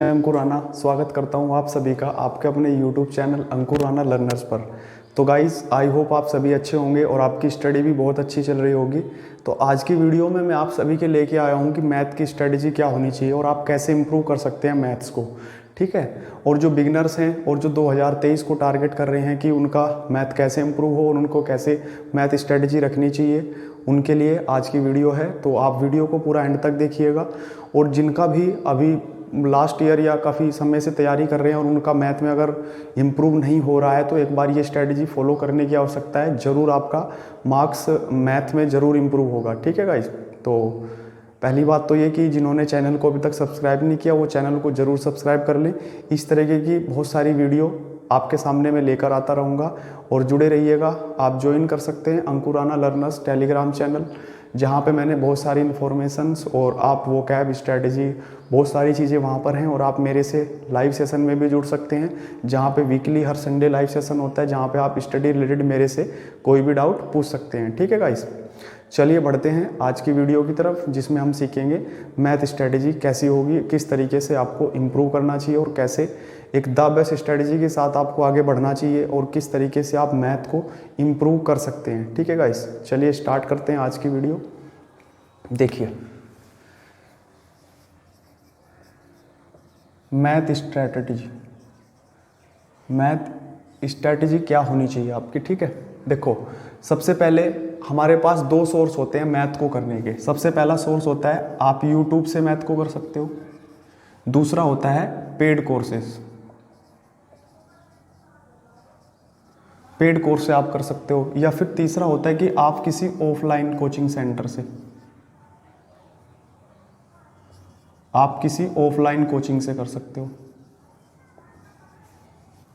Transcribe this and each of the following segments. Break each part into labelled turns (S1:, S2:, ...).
S1: मैं अंकुर राणा स्वागत करता हूं आप सभी का आपके अपने YouTube चैनल अंकुर राणा लर्नर्स पर। तो गाइस आई होप आप सभी अच्छे होंगे और आपकी स्टडी भी बहुत अच्छी चल रही होगी। तो आज की वीडियो में मैं आप सभी के लेके आया हूं कि मैथ की स्ट्रेटजी क्या होनी चाहिए और आप कैसे इंप्रूव कर सकते हैं मैथ्स को, ठीक है। और जो बिगनर्स हैं और जो 2023 को टारगेट कर रहे हैं कि उनका मैथ कैसे इंप्रूव हो और उनको कैसे मैथ स्ट्रेटजी रखनी चाहिए, उनके लिए आज की वीडियो है। तो आप वीडियो को पूरा एंड तक देखिएगा। और जिनका भी अभी लास्ट ईयर या काफ़ी समय से तैयारी कर रहे हैं और उनका मैथ में अगर इम्प्रूव नहीं हो रहा है तो एक बार ये स्ट्रेटजी फॉलो करने की आवश्यकता है। ज़रूर आपका मार्क्स मैथ में ज़रूर इम्प्रूव होगा, ठीक है गाइज। तो पहली बात तो ये कि जिन्होंने चैनल को अभी तक सब्सक्राइब नहीं किया वो चैनल को ज़रूर सब्सक्राइब कर लें। इस तरीके की बहुत सारी वीडियो आपके सामने मैं लेकर आता रहूँगा और जुड़े रहिएगा। आप ज्वाइन कर सकते हैं अंकुर राणा लर्नर्स टेलीग्राम चैनल, जहाँ पे मैंने बहुत सारी इन्फॉर्मेशंस और आप वो कैब स्ट्रैटेजी बहुत सारी चीज़ें वहाँ पर हैं। और आप मेरे से लाइव सेशन में भी जुड़ सकते हैं, जहाँ पे वीकली हर संडे लाइव सेशन होता है, जहाँ पे आप स्टडी रिलेटेड मेरे से कोई भी डाउट पूछ सकते हैं, ठीक है गाइस। चलिए बढ़ते हैं आज की वीडियो की तरफ, जिसमें हम सीखेंगे मैथ स्ट्रेटजी कैसी होगी, किस तरीके से आपको इम्प्रूव करना चाहिए और कैसे एक द बेस्ट स्ट्रेटजी के साथ आपको आगे बढ़ना चाहिए और किस तरीके से आप मैथ को इम्प्रूव कर सकते हैं, ठीक है गाइस। चलिए स्टार्ट करते हैं आज की वीडियो। देखिए मैथ स्ट्रैटेजी क्या होनी चाहिए आपकी, ठीक है। देखो सबसे पहले हमारे पास दो सोर्स होते हैं मैथ को करने के। सबसे पहला सोर्स होता है आप यूट्यूब से मैथ को कर सकते हो, दूसरा होता है पेड कोर्सेस। पेड कोर्स से आप कर सकते हो, या फिर तीसरा होता है कि आप किसी ऑफलाइन कोचिंग सेंटर से, आप किसी ऑफलाइन कोचिंग से कर सकते हो।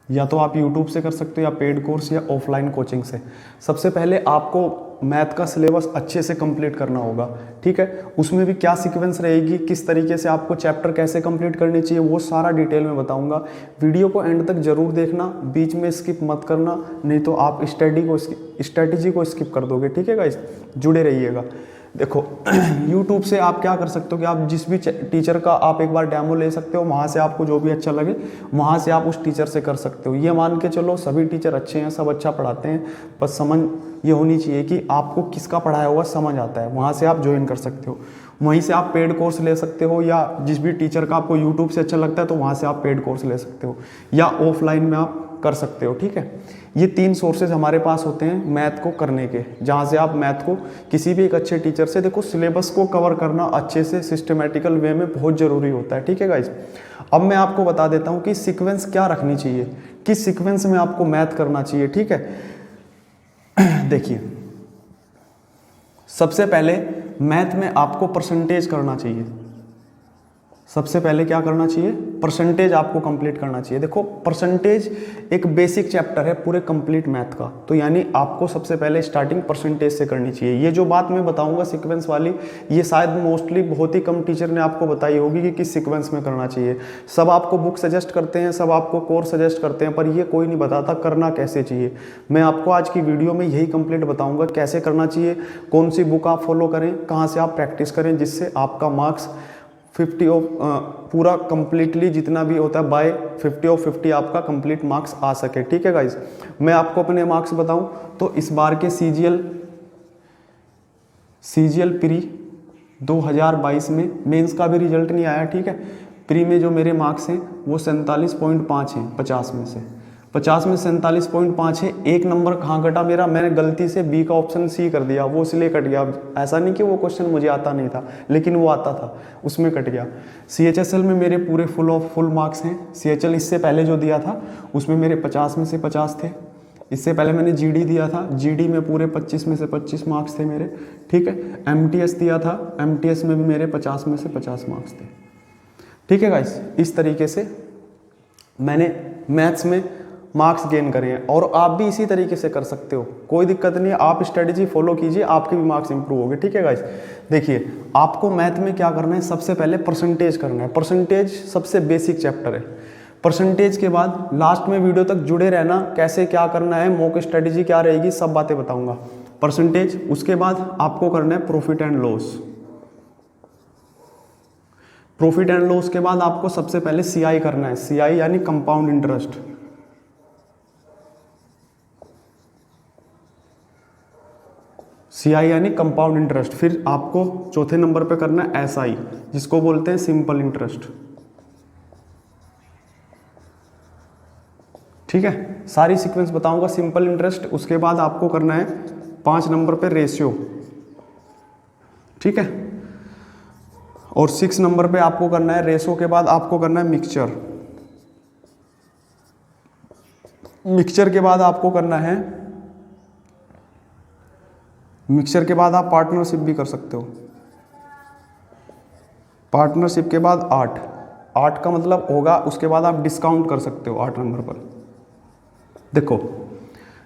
S1: या तो आप YouTube से कर सकते हो या पेड कोर्स या ऑफलाइन कोचिंग से। सबसे पहले आपको मैथ का सिलेबस अच्छे से कंप्लीट करना होगा, ठीक है। उसमें भी क्या सीक्वेंस रहेगी, किस तरीके से आपको चैप्टर कैसे कंप्लीट करनी चाहिए, वो सारा डिटेल में बताऊंगा। वीडियो को एंड तक जरूर देखना, बीच में स्किप मत करना, नहीं तो आप स्ट्रेटजी को स्किप कर दोगे, ठीक है गाइस। जुड़े रहिएगा। देखो YouTube से आप क्या कर सकते हो कि आप जिस भी टीचर का आप एक बार डेमो ले सकते हो, वहाँ से आपको जो भी अच्छा लगे वहाँ से आप उस टीचर से कर सकते हो। ये मान के चलो सभी टीचर अच्छे हैं, सब अच्छा पढ़ाते हैं, बस समझ ये होनी चाहिए कि आपको किसका पढ़ाया हुआ समझ आता है, वहाँ से आप ज्वाइन कर सकते हो। वहीं से आप पेड कोर्स ले सकते हो, या जिस भी टीचर का आपको YouTube से अच्छा लगता है तो वहाँ से आप पेड कोर्स ले सकते हो, या ऑफलाइन में आप कर सकते हो, ठीक है। ये तीन सोर्सेज हमारे पास होते हैं मैथ को करने के, जहाँ से आप मैथ को किसी भी एक अच्छे टीचर से, देखो सिलेबस को कवर करना अच्छे से सिस्टमेटिकल वे में बहुत ज़रूरी होता है, ठीक है गाइज। अब मैं आपको बता देता हूँ कि सीक्वेंस क्या रखनी चाहिए, किस सीक्वेंस में आपको मैथ करना चाहिए, ठीक है। देखिए सबसे पहले मैथ में आपको परसेंटेज करना चाहिए। सबसे पहले क्या करना चाहिए, परसेंटेज आपको कंप्लीट करना चाहिए। देखो परसेंटेज एक बेसिक चैप्टर है पूरे कंप्लीट मैथ का, तो यानी आपको सबसे पहले स्टार्टिंग परसेंटेज से करनी चाहिए। ये जो बात मैं बताऊंगा सीक्वेंस वाली, ये शायद मोस्टली बहुत ही कम टीचर ने आपको बताई होगी कि किस सीक्वेंस में करना चाहिए। सब आपको बुक सजेस्ट करते हैं, सब आपको कोर्स सजेस्ट करते हैं, पर ये कोई नहीं बताता करना कैसे चाहिए। मैं आपको आज की वीडियो में यही कंप्लीट बताऊंगा कैसे करना चाहिए, कौन सी बुक आप फॉलो करें, कहाँ से आप प्रैक्टिस करें, जिससे आपका मार्क्स 50 ऑफ पूरा कंप्लीटली जितना भी होता है बाय 50 ऑफ 50 आपका कंप्लीट मार्क्स आ सके, ठीक है गाइज। मैं आपको अपने मार्क्स बताऊं तो इस बार के सीजीएल प्री 2022 में मेंस का भी रिजल्ट नहीं आया, ठीक है। प्री में जो मेरे मार्क्स हैं वो 47.5 हैं 50 में से, 50 में 47.5 है। एक नंबर कहाँ कटा मेरा, मैंने गलती से बी का ऑप्शन सी कर दिया, वो इसलिए कट गया। ऐसा नहीं कि वो क्वेश्चन मुझे आता नहीं था, लेकिन वो आता था, उसमें कट गया। CHSL में मेरे पूरे फुल मार्क्स हैं। CHL इससे पहले जो दिया था उसमें मेरे 50 में से 50 थे। इससे पहले मैंने GD दिया था, GD में पूरे 25 में से 25 मार्क्स थे मेरे, ठीक है। MTS दिया था, MTS में भी मेरे 50 में से 50 मार्क्स थे, ठीक है गाइस। इस तरीके से मैंने मैथ्स में मार्क्स गेन करे हैं और आप भी इसी तरीके से कर सकते हो, कोई दिक्कत नहीं है। आप स्ट्रेटजी फॉलो कीजिए, आपके भी मार्क्स इंप्रूव होंगे, ठीक है गाइस। देखिए आपको मैथ में क्या करना है, सबसे पहले परसेंटेज करना है। परसेंटेज सबसे बेसिक चैप्टर है। परसेंटेज के बाद लास्ट में वीडियो तक जुड़े रहना, कैसे क्या करना है, मॉक स्ट्रेटजी क्या रहेगी, सब बातें बताऊंगा। परसेंटेज, उसके बाद आपको करना है profit and loss. Profit and loss के बाद आपको सबसे पहले सीआई करना है, सीआई यानी कंपाउंड इंटरेस्ट। सीआई यानी कंपाउंड इंटरेस्ट। फिर आपको चौथे नंबर पे करना है एसआई, जिसको बोलते हैं सिंपल इंटरेस्ट। ठीक है, सारी सीक्वेंस बताऊंगा। सिंपल इंटरेस्ट, उसके बाद आपको करना है 5 नंबर पे रेशियो। ठीक है, और 6 नंबर पे आपको करना है रेशो के बाद आपको करना है मिक्सचर। मिक्सचर के बाद आपको करना है, मिक्सचर के बाद आप पार्टनरशिप भी कर सकते हो। पार्टनरशिप के बाद 8 का मतलब होगा, उसके बाद आप डिस्काउंट कर सकते हो 8 नंबर पर।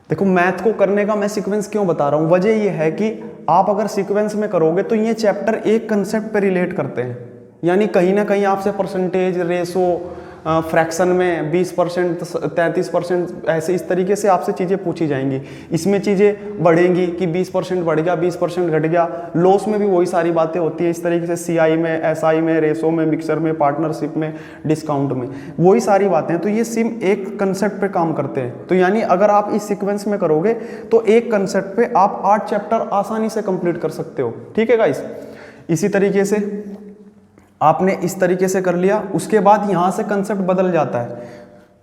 S1: देखो मैथ को करने का मैं सीक्वेंस क्यों बता रहा हूं, वजह यह है कि आप अगर सीक्वेंस में करोगे तो ये चैप्टर एक कंसेप्ट पे रिलेट करते हैं, यानी कहीं ना कहीं आपसे परसेंटेज, रेशो, फ्रैक्शन में 20%, 33%, ऐसे इस तरीके से आपसे चीज़ें पूछी जाएंगी। इसमें चीज़ें बढ़ेंगी कि 20% बढ़ गया, 20% घट गया। लॉस में भी वही सारी बातें होती है इस तरीके से, सीआई में, एसआई में, रेशो में, मिक्सर में, पार्टनरशिप में, डिस्काउंट में, वही सारी बातें हैं। तो ये सिम एक कंसेप्ट पे काम करते हैं। तो यानी अगर आप इस सीक्वेंस में करोगे तो एक कंसेप्ट पे आप 8 चैप्टर आसानी से कंप्लीट कर सकते हो। ठीक है गाइस, इसी तरीके से आपने इस तरीके से कर लिया। उसके बाद यहाँ से कंसेप्ट बदल जाता है,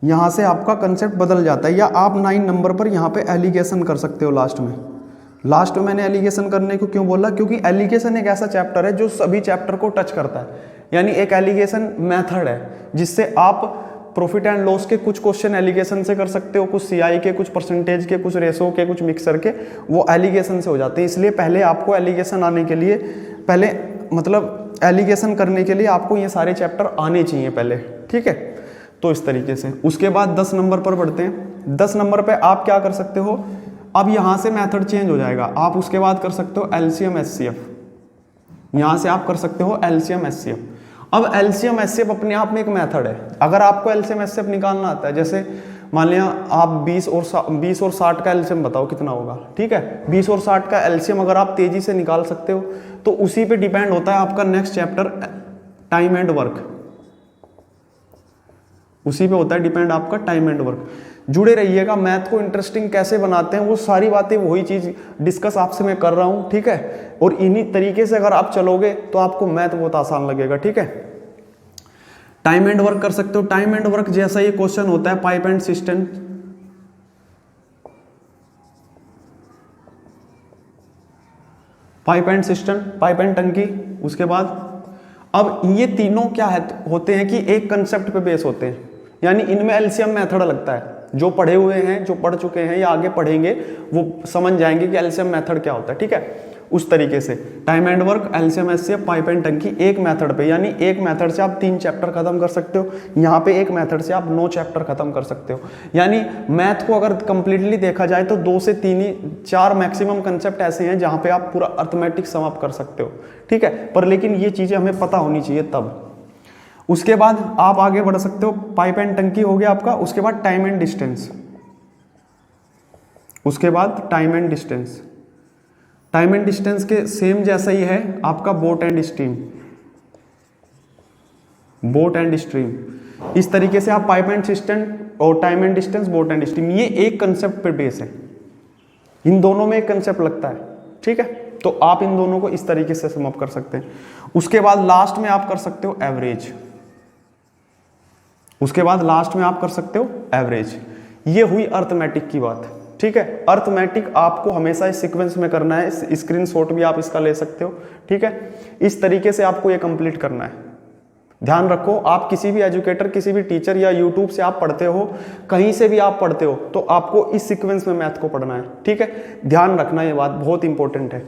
S1: यहाँ से आपका कंसेप्ट बदल जाता है, या आप 9 नंबर पर यहाँ पे एलिगेशन कर सकते हो लास्ट में। लास्ट में मैंने एलिगेशन करने को क्यों बोला, क्योंकि एलिगेशन एक ऐसा चैप्टर है जो सभी चैप्टर को टच करता है। यानी एक एलिगेशन मेथड है जिससे आप प्रॉफिट एंड लॉस के कुछ क्वेश्चन एलिगेशन से कर सकते हो, कुछ सीआई के, कुछ परसेंटेज के, कुछ रेशो के, कुछ मिक्सर के, वो एलिगेशन से हो जाते हैं। इसलिए पहले आपको एलिगेशन आने के लिए, पहले मतलब एलिगेशन करने के लिए आपको ये सारे चैप्टर आने चाहिए पहले। ठीक है, तो इस तरीके से। उसके बाद 10 नंबर पर बढ़ते हैं। 10 नंबर पे आप क्या कर सकते हो, अब यहाँ से मेथड चेंज हो जाएगा। आप उसके बाद कर सकते हो एलसीएम एचसीएफ, यहाँ से आप कर सकते हो एलसीएम एचसीएफ। अब एलसीएम एचसीएफ अपने आप में एक मेथड है। अगर आपको एलसीएम एचसीएफ निकालना आता है, जैसे मान लिया आप 20 और 60 का एलसीएम बताओ कितना होगा। ठीक है, 20 और 60 का एलसीएम अगर आप तेजी से निकाल सकते हो तो उसी पे डिपेंड होता है आपका next chapter time and work, उसी पे होता है डिपेंड आपका टाइम एंड वर्क। जुड़े रहिएगा, मैथ को इंटरेस्टिंग कैसे बनाते हैं वो सारी बातें, वही चीज डिस्कस आपसे मैं कर रहा हूं। ठीक है, और इन्हीं तरीके से अगर आप चलोगे तो आपको मैथ बहुत आसान लगेगा। ठीक है, टाइम एंड वर्क कर सकते हो। टाइम एंड वर्क जैसा ये क्वेश्चन होता है, pipe and system, pipe and system, pipe and टंकी। उसके बाद अब ये तीनों क्या है, होते हैं कि एक कंसेप्ट पे बेस होते हैं, यानी इनमें एलसीएम मेथड लगता है। जो पढ़े हुए हैं, जो पढ़ चुके हैं या आगे पढ़ेंगे, वो समझ जाएंगे कि एलसीएम मेथड क्या होता है। ठीक है, उस तरीके से time and work, LCM HCF, pipe and टंकी एक मेथड पे, यानी एक मेथड से आप 3 चैप्टर खत्म कर सकते हो। यहाँ पे एक मेथड से आप 9 चैप्टर खत्म कर सकते हो। यानी मैथ को अगर कंप्लीटली देखा जाए तो 2 से 3 ही 4 मैक्सिमम कंसेप्ट ऐसे हैं जहाँ पे आप पूरा अर्थमेटिक सम अप कर सकते हो। ठीक है, पर लेकिन ये चीजें हमें पता होनी चाहिए तब। उसके बाद आप आगे बढ़ सकते हो, पाइप एंड टंकी हो गया आपका। उसके बाद टाइम एंड डिस्टेंस, उसके बाद time and distance. Time and distance के सेम जैसा ही है आपका boat and stream, boat and stream. इस तरीके से आप पाइप एंड सिस्टम और time and distance, boat and stream, ये एक कंसेप्ट पे बेस है। इन दोनों में एक कंसेप्ट लगता है। ठीक है, तो आप इन दोनों को इस तरीके से सम अप कर सकते हैं। उसके बाद लास्ट में आप कर सकते हो एवरेज, उसके बाद लास्ट में आप कर सकते हो एवरेज। ये हुई अर्थमेटिक की बात। ठीक है, अर्थमेटिक आपको हमेशा इस सीक्वेंस में करना है। स्क्रीनशॉट भी आप इसका ले सकते हो। ठीक है, इस तरीके से आपको ये कंप्लीट करना है। ध्यान रखो, आप किसी भी एजुकेटर, किसी भी टीचर या यूट्यूब से आप पढ़ते हो, कहीं से भी आप पढ़ते हो, तो आपको इस सीक्वेंस में मैथ को पढ़ना है। ठीक है, ध्यान रखना, ये बात बहुत इंपॉर्टेंट है।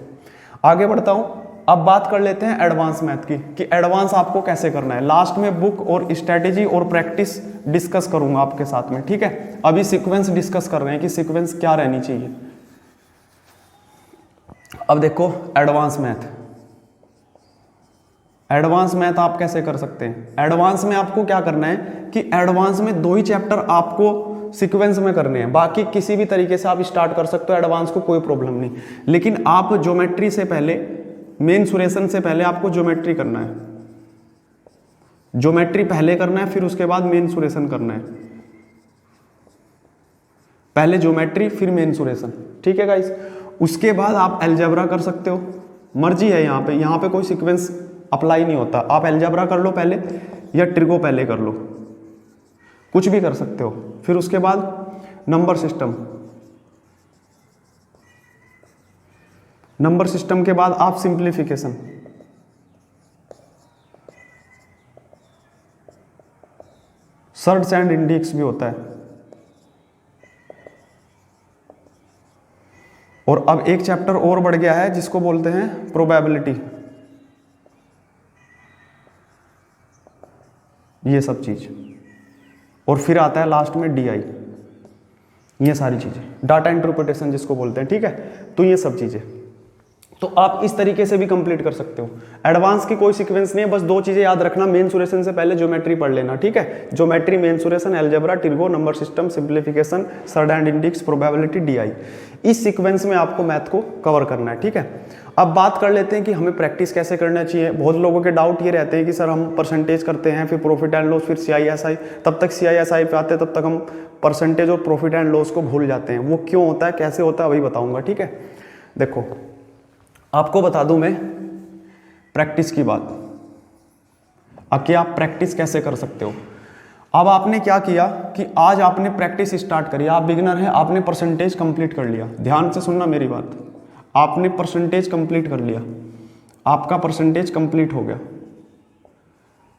S1: आगे बढ़ता हूं, अब बात कर लेते हैं एडवांस मैथ की, कि एडवांस आपको कैसे करना है। लास्ट में बुक और स्ट्रेटेजी और प्रैक्टिस डिस्कस करूंगा आपके साथ में। ठीक है, अभी सीक्वेंस डिस्कस कर रहे हैं कि सीक्वेंस क्या रहनी चाहिए। अब देखो एडवांस मैथ, एडवांस मैथ आप कैसे कर सकते हैं। एडवांस में आपको क्या करना है कि एडवांस में 2 ही चैप्टर आपको सीक्वेंस में करने हैं, बाकी किसी भी तरीके से आप स्टार्ट कर सकते हो एडवांस को, कोई प्रॉब्लम नहीं। लेकिन आप ज्योमेट्री से पहले, मेंसुरेशन से पहले आपको ज्योमेट्री करना है। ज्योमेट्री पहले करना है, फिर उसके बाद मेंसुरेशन करना है। पहले ज्योमेट्री फिर मेंसुरेशन, ठीक है गाइस। उसके बाद आप अलजेब्रा कर सकते हो, मर्जी है यहाँ पे कोई सीक्वेंस अप्लाई नहीं होता। आप अलजेब्रा कर लो पहले या ट्रिगो पहले कर लो, कुछ भी कर सकते हो। फिर उसके बाद नंबर सिस्टम, नंबर सिस्टम के बाद आप सिंप्लीफिकेशन, सर्ड्स एंड इंडेक्स भी होता है। और अब एक चैप्टर और बढ़ गया है जिसको बोलते हैं प्रोबेबिलिटी, ये सब चीज। और फिर आता है लास्ट में DI, ये सारी चीजें, डाटा इंटरप्रिटेशन जिसको बोलते हैं, ठीक है। तो ये सब चीजें तो आप इस तरीके से भी कंप्लीट कर सकते हो। एडवांस की कोई सीक्वेंस नहीं है, बस 2 चीजें याद रखना, मेंसुरेशन से पहले ज्योमेट्री पढ़ लेना, ठीक है। Geometry, mensuration, algebra, trigo, number system, simplification, surd and index, probability, DI। इस सीक्वेंस में आपको मैथ को कवर करना है, ठीक है। अब बात कर लेते हैं कि हमें प्रैक्टिस कैसे करना चाहिए। बहुत लोगों के डाउट ये रहते हैं कि सर हम परसेंटेज करते हैं, फिर प्रॉफिट एंड लॉस, फिर CISI, तब तक CISI पे आते हैं तब तक हम परसेंटेज और प्रॉफिट एंड लॉस को भूल जाते हैं। वो क्यों होता है, कैसे होता है, वही बताऊंगा, ठीक है। देखो आपको बता दूं मैं प्रैक्टिस की बात, कि आप प्रैक्टिस कैसे कर सकते हो। अब आपने क्या किया कि आज आपने प्रैक्टिस स्टार्ट करी, आप बिगिनर हैं, आपने परसेंटेज कंप्लीट कर लिया। ध्यान से सुनना मेरी बात, आपने परसेंटेज कंप्लीट कर लिया, आपका परसेंटेज कंप्लीट हो गया।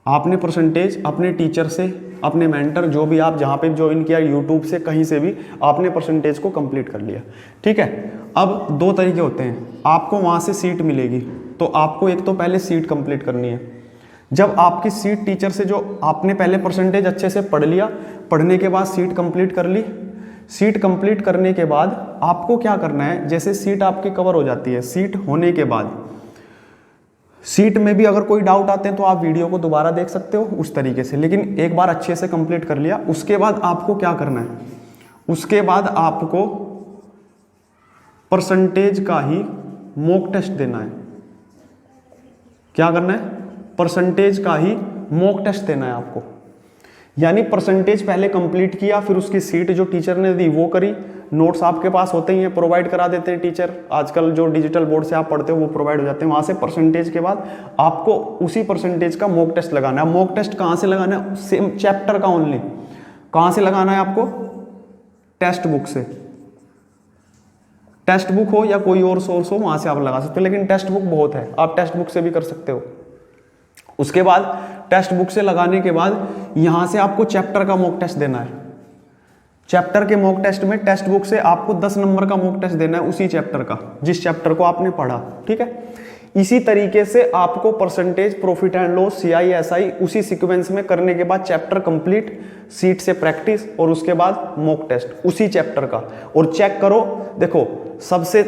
S1: आपने परसेंटेज अपने टीचर से, अपने मेंटर, जो भी आप जहाँ पे ज्वाइन किया, यूट्यूब से, कहीं से भी, आपने परसेंटेज को कंप्लीट कर लिया, ठीक है। अब 2 तरीके होते हैं, आपको वहाँ से सीट मिलेगी, तो आपको एक तो पहले सीट कंप्लीट करनी है। जब आपकी सीट टीचर से, जो आपने पहले परसेंटेज अच्छे से पढ़ लिया, पढ़ने के बाद सीट कंप्लीट कर ली, सीट कंप्लीट करने के बाद आपको क्या करना है, जैसे सीट आपकी कवर हो जाती है, सीट होने के बाद सीट में भी अगर कोई डाउट आते हैं तो आप वीडियो को दोबारा देख सकते हो उस तरीके से, लेकिन एक बार अच्छे से कंप्लीट कर लिया। उसके बाद आपको क्या करना है, उसके बाद आपको परसेंटेज का ही मॉक टेस्ट देना है। क्या करना है, परसेंटेज का ही मॉक टेस्ट देना है आपको। यानी परसेंटेज पहले कंप्लीट किया, फिर उसकी सीट जो टीचर ने दी वो करी, नोट्स आपके पास होते ही हैं, प्रोवाइड करा देते हैं टीचर, आजकल जो डिजिटल बोर्ड से आप पढ़ते हो वो प्रोवाइड हो जाते हैं। वहाँ से परसेंटेज के बाद आपको उसी परसेंटेज का मॉक टेस्ट लगाना है। मॉक टेस्ट कहाँ से लगाना है, सेम चैप्टर का ओनली। कहाँ से लगाना है आपको, टेक्स्ट बुक से। टेक्स्ट बुक हो या कोई और सोर्स हो, वहाँ से आप लगा सकते हो, लेकिन टेक्स्ट बुक बहुत है, आप टेक्स्ट बुक से भी कर सकते हो। उसके बाद टेक्स्ट बुक से लगाने के बाद यहाँ से आपको चैप्टर का मॉक टेस्ट देना है। चैप्टर के मॉक टेस्ट में टेक्स्ट बुक से आपको 10 नंबर का मॉक टेस्ट देना है, उसी चैप्टर का, जिस चैप्टर को आपने पढ़ा, ठीक है। इसी तरीके से आपको percentage, profit and loss, CISI उसी सीक्वेंस में करने के बाद चैप्टर कंप्लीट, सीट से प्रैक्टिस, और उसके बाद मॉक टेस्ट उसी चैप्टर का। और चेक करो, देखो सबसे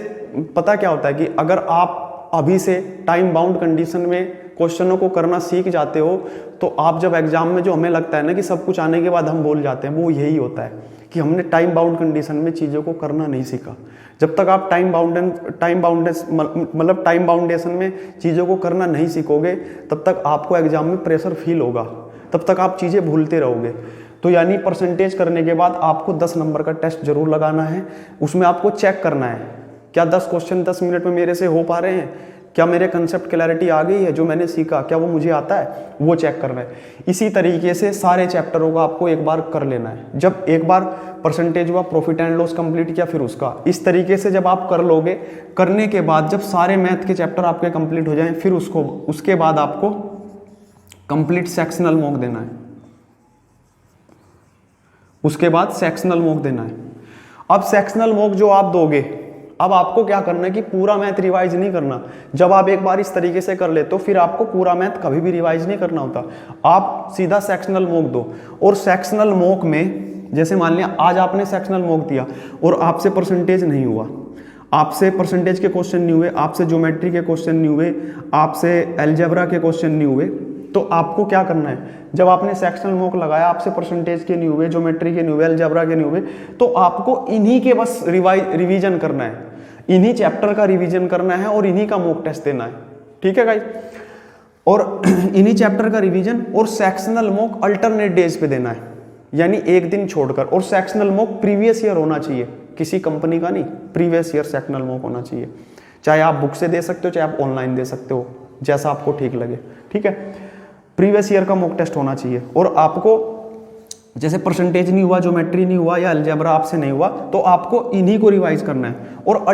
S1: पता क्या होता है कि अगर आप अभी से टाइम बाउंड कंडीशन में क्वेश्चनों को करना सीख जाते हो, तो आप जब एग्जाम में, जो हमें लगता है ना कि सब कुछ आने के बाद हम भूल जाते हैं, वो यही होता है कि हमने टाइम बाउंड कंडीशन में चीज़ों को करना नहीं सीखा। जब तक आप टाइम बाउंडेशन में चीज़ों को करना नहीं सीखोगे, तब तक आपको एग्जाम में प्रेशर फील होगा, तब तक आप चीज़ें भूलते रहोगे। तो यानी परसेंटेज करने के बाद आपको 10 नंबर का टेस्ट जरूर लगाना है। उसमें आपको चेक करना है क्या 10 क्वेश्चन 10 मिनट में मेरे से हो पा रहे हैं, क्या मेरे कंसेप्ट क्लैरिटी आ गई है, जो मैंने सीखा क्या वो मुझे आता है, वो चेक करना है। इसी तरीके से सारे चैप्टरों का आपको एक बार कर लेना है। जब एक बार परसेंटेज हुआ, प्रॉफिट एंड लॉस कंप्लीट किया, फिर उसका, इस तरीके से जब आप कर लोगे, करने के बाद जब सारे मैथ के चैप्टर आपके कंप्लीट हो जाएं, फिर उसके बाद आपको कंप्लीट सेक्शनल मॉक देना है। उसके बाद सेक्शनल मॉक देना है। अब सेक्शनल मॉक जो आप दोगे, अब आपको क्या करना है कि पूरा मैथ रिवाइज नहीं करना। जब आप एक बार इस तरीके से कर लेते हो, फिर आपको पूरा मैथ कभी भी रिवाइज नहीं करना होता। आप सीधा सेक्शनल मॉक दो, और सेक्शनल मॉक में जैसे मान लिया आज आपने सेक्शनल मॉक दिया और आपसे परसेंटेज नहीं हुआ, आपसे परसेंटेज के क्वेश्चन नहीं हुए, आपसे ज्योमेट्री के क्वेश्चन नहीं हुए, आपसे अलजेब्रा के क्वेश्चन नहीं हुए, तो आपको क्या करना है, जब आपने सेक्शनल मॉक लगाया, आपसे परसेंटेज के नहीं हुए, ज्योमेट्री के नहीं हुए, अलजेब्रा के नहीं हुए, तो आपको इन्हीं के बस रिवीजन करना है, इन्हीं चैप्टर का रिवीजन करना है और इन्हीं का मॉक टेस्ट देना है। ठीक है गाइस, और इन्हीं चैप्टर का रिवीजन और सेक्शनल मॉक अल्टरनेट डेज पे देना है, यानी एक दिन छोड़कर। और सेक्शनल मॉक प्रीवियस ईयर होना चाहिए, किसी कंपनी का नहीं, प्रीवियस ईयर सेक्शनल मॉक होना चाहिए। चाहे आप बुक से दे सकते हो, चाहे आप ऑनलाइन दे सकते हो, जैसा आपको ठीक लगे, ठीक है। प्रीवियस ईयर का मॉक टेस्ट होना चाहिए। और आपको जैसे परसेंटेज नहीं हुआ, ज्योमेट्री नहीं हुआ या अलजेब्रा आपसे नहीं हुआ, तो आपको इन्हीं को रिवाइज करना है और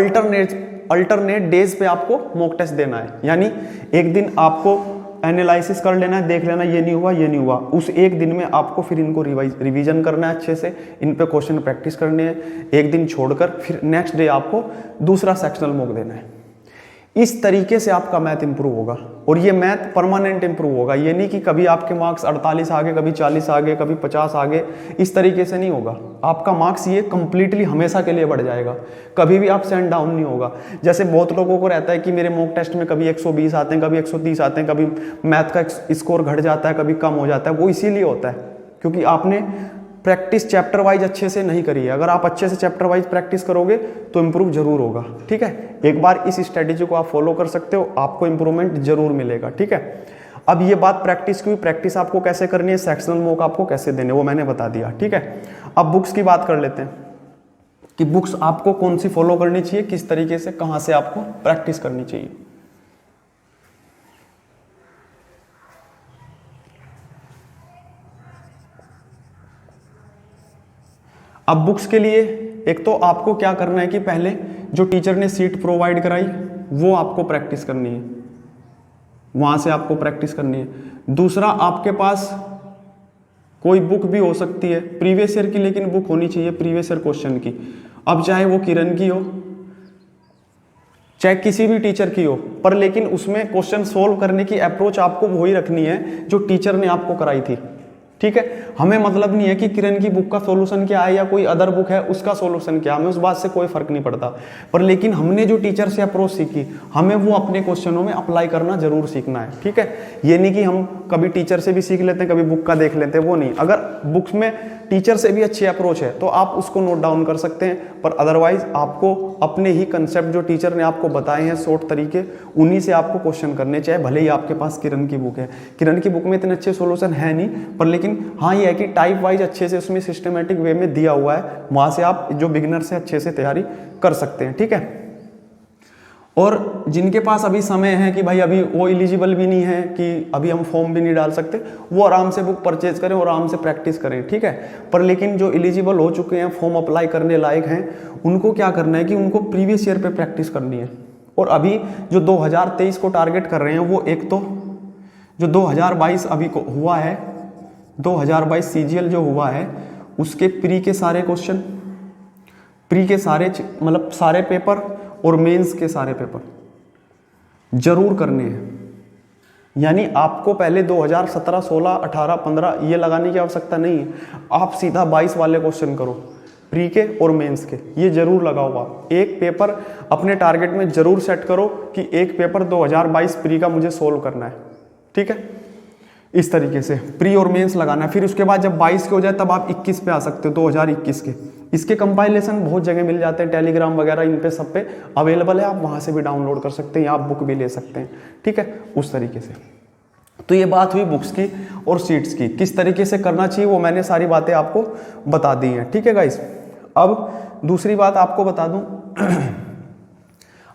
S1: अल्टरनेट डेज पे आपको मॉक टेस्ट देना है। यानी एक दिन आपको एनालिसिस कर लेना है, देख लेना ये नहीं हुआ, ये नहीं हुआ, उस एक दिन में आपको फिर इनको रिवीजन करना है अच्छे से, इन पे क्वेश्चन प्रैक्टिस करने हैं। एक दिन छोड़कर फिर नेक्स्ट डे आपको दूसरा सेक्शनल मॉक देना है। इस तरीके से आपका मैथ इंप्रूव होगा और ये मैथ परमानेंट इंप्रूव होगा। ये नहीं कि कभी आपके मार्क्स 48 आ गए, कभी 40 आ गए, कभी 50 आ गए, इस तरीके से नहीं होगा। आपका मार्क्स ये कंप्लीटली हमेशा के लिए बढ़ जाएगा, कभी भी अप्स एंड डाउन नहीं होगा। जैसे बहुत लोगों को रहता है कि मेरे मॉक टेस्ट में कभी 120 आते हैं, कभी 130 आते हैं, कभी मैथ का स्कोर घट जाता है, कभी कम हो जाता है। वो इसीलिए होता है क्योंकि आपने प्रैक्टिस चैप्टर वाइज अच्छे से नहीं करी है। अगर आप अच्छे से चैप्टर वाइज प्रैक्टिस करोगे तो इंप्रूव जरूर होगा, ठीक है। एक बार इस स्ट्रेटेजी को आप फॉलो कर सकते हो, आपको इंप्रूवमेंट जरूर मिलेगा, ठीक है। अब ये बात प्रैक्टिस की, प्रैक्टिस आपको कैसे करनी है, सेक्शनल मॉक आपको कैसे देने, वो मैंने बता दिया, ठीक है। अब बुक्स की बात कर लेते हैं कि बुक्स आपको कौन सी फॉलो करनी चाहिए, किस तरीके से, कहां से आपको प्रैक्टिस करनी चाहिए। अब बुक्स के लिए एक तो आपको क्या करना है कि पहले जो टीचर ने सीट प्रोवाइड कराई वो आपको प्रैक्टिस करनी है, वहां से आपको प्रैक्टिस करनी है। दूसरा, आपके पास कोई बुक भी हो सकती है प्रीवियस ईयर की, लेकिन बुक होनी चाहिए प्रीवियस ईयर क्वेश्चन की। अब चाहे वो किरण की हो, चाहे किसी भी टीचर की हो, पर लेकिन उसमें क्वेश्चन सोल्व करने की अप्रोच आपको वही रखनी है जो टीचर ने आपको कराई थी, ठीक है। हमें मतलब नहीं है कि किरण की बुक का सॉल्यूशन क्या है या कोई अदर बुक है उसका सॉल्यूशन क्या, हमें उस बात से कोई फर्क नहीं पड़ता। पर लेकिन हमने जो टीचर से अप्रोच सीखी, हमें वो अपने क्वेश्चनों में अप्लाई करना जरूर सीखना है, ठीक है। ये नहीं कि हम कभी टीचर से भी सीख लेते हैं, कभी बुक का देख लेते हैं, वो नहीं। अगर बुक्स में टीचर से भी अच्छी अप्रोच है तो आप उसको नोट डाउन कर सकते हैं, पर अदरवाइज आपको अपने ही कंसेप्ट जो टीचर ने आपको बताए हैं शॉर्ट तरीके, उन्हीं से आपको क्वेश्चन करने चाहिए। भले ही आपके पास किरण की बुक है, किरण की बुक में इतने अच्छे सॉल्यूशन है नहीं, पर लेकिन हाँ ये है कि टाइप वाइज अच्छे से उसमें सिस्टमेटिक वे में दिया हुआ है, वहां से आप जो बिगिनर से अच्छे से तैयारी कर सकते हैं, ठीक है। और जिनके पास अभी समय है कि भाई अभी वो एलिजिबल भी नहीं है कि अभी हम फॉर्म भी नहीं डाल सकते, वो आराम से बुक परचेज करें और आराम से प्रैक्टिस करें, ठीक है। पर लेकिन जो एलिजिबल हो चुके हैं, फॉर्म अप्लाई करने लायक हैं, उनको क्या करना है कि उनको प्रीवियस ईयर पे प्रैक्टिस करनी है। और अभी जो 2023 को टारगेट कर रहे हैं, वो एक तो जो 2022 अभी को हुआ है, 2022 सीजीएल जो हुआ है, उसके प्री के सारे क्वेश्चन, प्री के सारे मतलब सारे पेपर और मेंस के सारे पेपर जरूर करने हैं। यानी आपको पहले 2017, 16, 18, 15 ये लगाने की आवश्यकता नहीं है, आप सीधा 22 वाले क्वेश्चन करो, प्री के और मेंस के, ये जरूर लगाओ। आप एक पेपर अपने टारगेट में जरूर सेट करो कि एक पेपर 2022 प्री का मुझे सोल्व करना है, ठीक है। इस तरीके से प्री और मेंस लगाना है। फिर उसके बाद जब 22 के हो जाए तब आप 21 पे आ सकते हो, 2021 के। इसके कंपाइलेशन बहुत जगह मिल जाते हैं, टेलीग्राम वगैरह इन पे सब पे अवेलेबल है, आप वहां से भी डाउनलोड कर सकते हैं या आप बुक भी ले सकते हैं, ठीक है। उस तरीके से तो ये बात हुई बुक्स की और सीट्स की, किस तरीके से करना चाहिए वो मैंने सारी बातें आपको बता दी हैं, ठीक है गाइस। अब दूसरी बात आपको बता दूं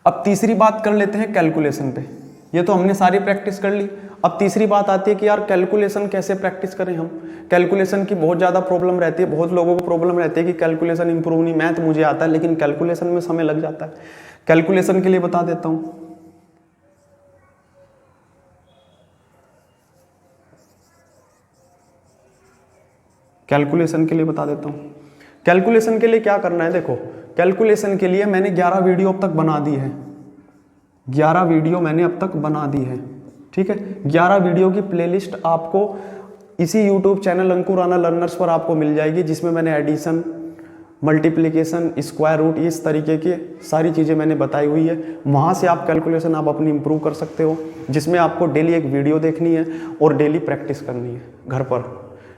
S1: अब तीसरी बात कर लेते हैं कैलकुलेशन पे। ये तो हमने सारी प्रैक्टिस कर ली, अब तीसरी बात आती है कि यार कैलकुलेशन कैसे प्रैक्टिस करें हम। कैलकुलेशन की बहुत ज़्यादा प्रॉब्लम रहती है, बहुत लोगों को प्रॉब्लम रहती है कि कैलकुलेशन इंप्रूव नहीं, मैथ मुझे आता है लेकिन कैलकुलेशन में समय लग जाता है। कैलकुलेशन के लिए बता देता हूँ, कैलकुलेशन के लिए बता देता हूँ। कैलकुलेशन के लिए क्या करना है, देखो कैलकुलेशन के लिए मैंने 11 वीडियो अब तक बना दी है, 11 वीडियो मैंने अब तक बना दी है, ठीक है। 11 वीडियो की प्लेलिस्ट आपको इसी YouTube चैनल अंकुर राणा लर्नर्स पर आपको मिल जाएगी, जिसमें मैंने एडिशन, मल्टीप्लिकेशन, स्क्वायर रूट, इस तरीके की सारी चीज़ें मैंने बताई हुई है। वहाँ से आप कैलकुलेशन आप अपनी इंप्रूव कर सकते हो, जिसमें आपको डेली एक वीडियो देखनी है और डेली प्रैक्टिस करनी है घर पर।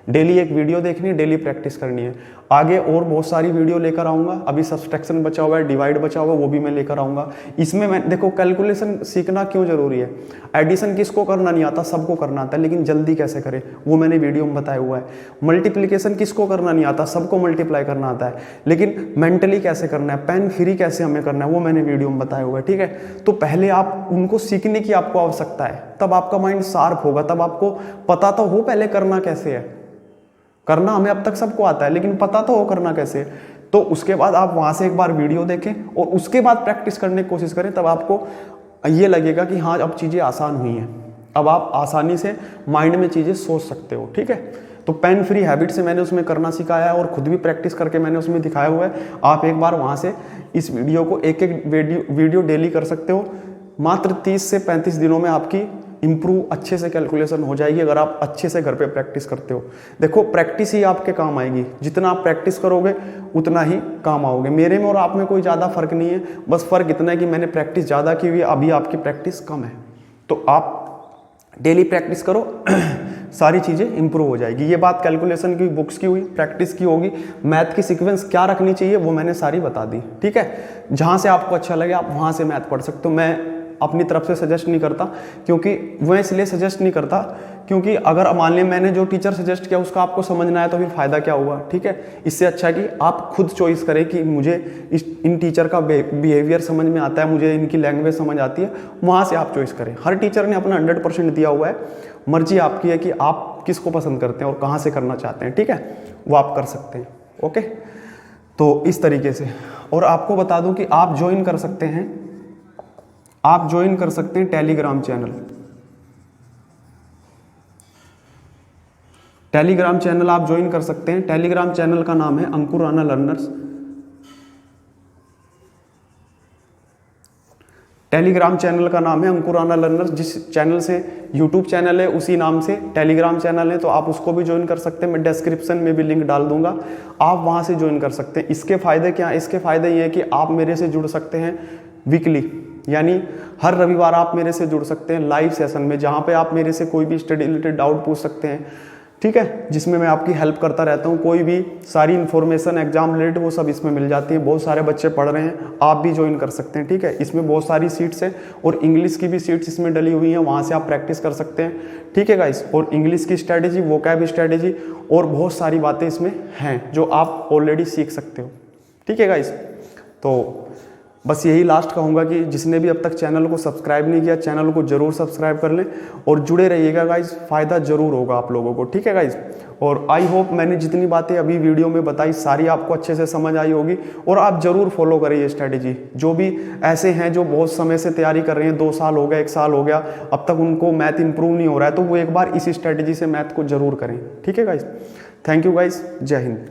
S1: डेली एक वीडियो देखनी है, डेली प्रैक्टिस करनी है। आगे और बहुत सारी वीडियो लेकर आऊँगा। अभी सब्सट्रैक्शन बचा हुआ है, डिवाइड बचा हुआ है, वो भी मैं लेकर आऊँगा। इसमें मैं देखो कैलकुलेशन सीखना क्यों ज़रूरी है। एडिशन किसको करना नहीं आता, सबको करना आता है, लेकिन जल्दी कैसे करें वो मैंने वीडियो में बताया हुआ है। मल्टीप्लिकेशन किसको करना नहीं आता, सबको मल्टीप्लाई करना आता है, लेकिन मेंटली कैसे करना है, पेन फ्री कैसे हमें करना है वो मैंने वीडियो में बताया हुआ है। ठीक है, तो पहले आप उनको सीखने की आपको आवश्यकता है, तब आपका माइंड शार्प होगा, तब आपको पता तो हो पहले करना कैसे है। करना हमें अब तक सबको आता है, लेकिन पता तो हो करना कैसे है। तो उसके बाद आप वहां से एक बार वीडियो देखें और उसके बाद प्रैक्टिस करने की कोशिश करें, तब आपको ये लगेगा कि हाँ अब चीज़ें आसान हुई हैं, अब आप आसानी से माइंड में चीज़ें सोच सकते हो। ठीक है, तो पेन फ्री हैबिट से मैंने उसमें करना सिखाया है और खुद भी प्रैक्टिस करके मैंने उसमें दिखाया हुआ है। आप एक बार वहाँ से इस वीडियो को एक एक वीडियो डेली कर सकते हो। मात्र 30 से 35 दिनों में आपकी इंप्रूव अच्छे से कैलकुलेशन हो जाएगी, अगर आप अच्छे से घर पे प्रैक्टिस करते हो। देखो प्रैक्टिस ही आपके काम आएगी, जितना आप प्रैक्टिस करोगे उतना ही काम आओगे। मेरे में और आप में कोई ज़्यादा फर्क नहीं है, बस फर्क इतना है कि मैंने प्रैक्टिस ज़्यादा की हुई है, अभी आपकी प्रैक्टिस कम है। तो आप डेली प्रैक्टिस करो सारी चीज़ें इंप्रूव हो जाएगी। ये बात कैलकुलेशन की बुक्स की हुई, प्रैक्टिस की होगी। मैथ की सीक्वेंस क्या रखनी चाहिए वो मैंने सारी बता दी। ठीक है, जहाँ से आपको अच्छा लगे आप वहाँ से मैथ पढ़ सकते हो। मैं अपनी तरफ से सजेस्ट नहीं करता, क्योंकि मैं इसलिए सजेस्ट नहीं करता क्योंकि अगर मान लिया मैंने जो टीचर सजेस्ट किया उसका आपको समझना है तो फिर फ़ायदा क्या हुआ। ठीक है, इससे अच्छा है कि आप खुद चॉइस करें कि मुझे इन टीचर का बिहेवियर समझ में आता है, मुझे इनकी लैंग्वेज समझ आती है, वहाँ से आप चॉइस करें। हर टीचर ने अपना 100% दिया हुआ है, मर्जी आपकी है कि आप किसको पसंद करते हैं और कहाँ से करना चाहते हैं। ठीक है, वो आप कर सकते हैं। ओके, तो इस तरीके से। और आपको बता दूं कि आप ज्वाइन कर सकते हैं, आप ज्वाइन कर सकते हैं टेलीग्राम चैनल। टेलीग्राम चैनल आप ज्वाइन कर सकते हैं। टेलीग्राम चैनल का नाम है अंकुर राणा लर्नर्स। टेलीग्राम चैनल का नाम है अंकुर राणा लर्नर्स। जिस चैनल से यूट्यूब चैनल है उसी नाम से टेलीग्राम चैनल है, तो आप उसको भी ज्वाइन कर सकते हैं। मैं डिस्क्रिप्शन में भी लिंक डाल दूंगा, आप वहां से ज्वाइन कर सकते हैं। इसके फायदे क्या हैं? इसके फायदे ये है कि आप मेरे से जुड़ सकते हैं वीकली, यानी हर रविवार आप मेरे से जुड़ सकते हैं लाइव सेशन में, जहाँ पे आप मेरे से कोई भी स्टडी रिलेटेड डाउट पूछ सकते हैं। ठीक है, जिसमें मैं आपकी हेल्प करता रहता हूँ। कोई भी सारी इन्फॉर्मेशन एग्जाम रिलेटेड वो सब इसमें मिल जाती है। बहुत सारे बच्चे पढ़ रहे हैं, आप भी ज्वाइन कर सकते हैं। ठीक है, इसमें बहुत सारी सीट्स हैं और इंग्लिश की भी सीट्स इसमें डली हुई हैं, वहाँ से आप प्रैक्टिस कर सकते हैं। ठीक है गाइस, और इंग्लिश की स्ट्रैटेजी, वोकैब स्ट्रैटेजी और बहुत सारी बातें इसमें हैं जो आप ऑलरेडी सीख सकते हो। ठीक है गाइस, तो बस यही लास्ट कहूँगा कि जिसने भी अब तक चैनल को सब्सक्राइब नहीं किया, चैनल को जरूर सब्सक्राइब कर लें और जुड़े रहिएगा गाइस, फ़ायदा जरूर होगा आप लोगों को। ठीक है गाइस, और आई होप मैंने जितनी बातें अभी वीडियो में बताई सारी आपको अच्छे से समझ आई होगी और आप जरूर फॉलो करें ये स्ट्रैटेजी। जो भी ऐसे हैं जो बहुत समय से तैयारी कर रहे हैं, 2 साल हो गया, 1 साल हो गया, अब तक उनको मैथ इंप्रूव नहीं हो रहा है, तो वो एक बार इस स्ट्रैटेजी से मैथ को जरूर करें। ठीक है गाइस, थैंक यू गाइस, जय हिंद।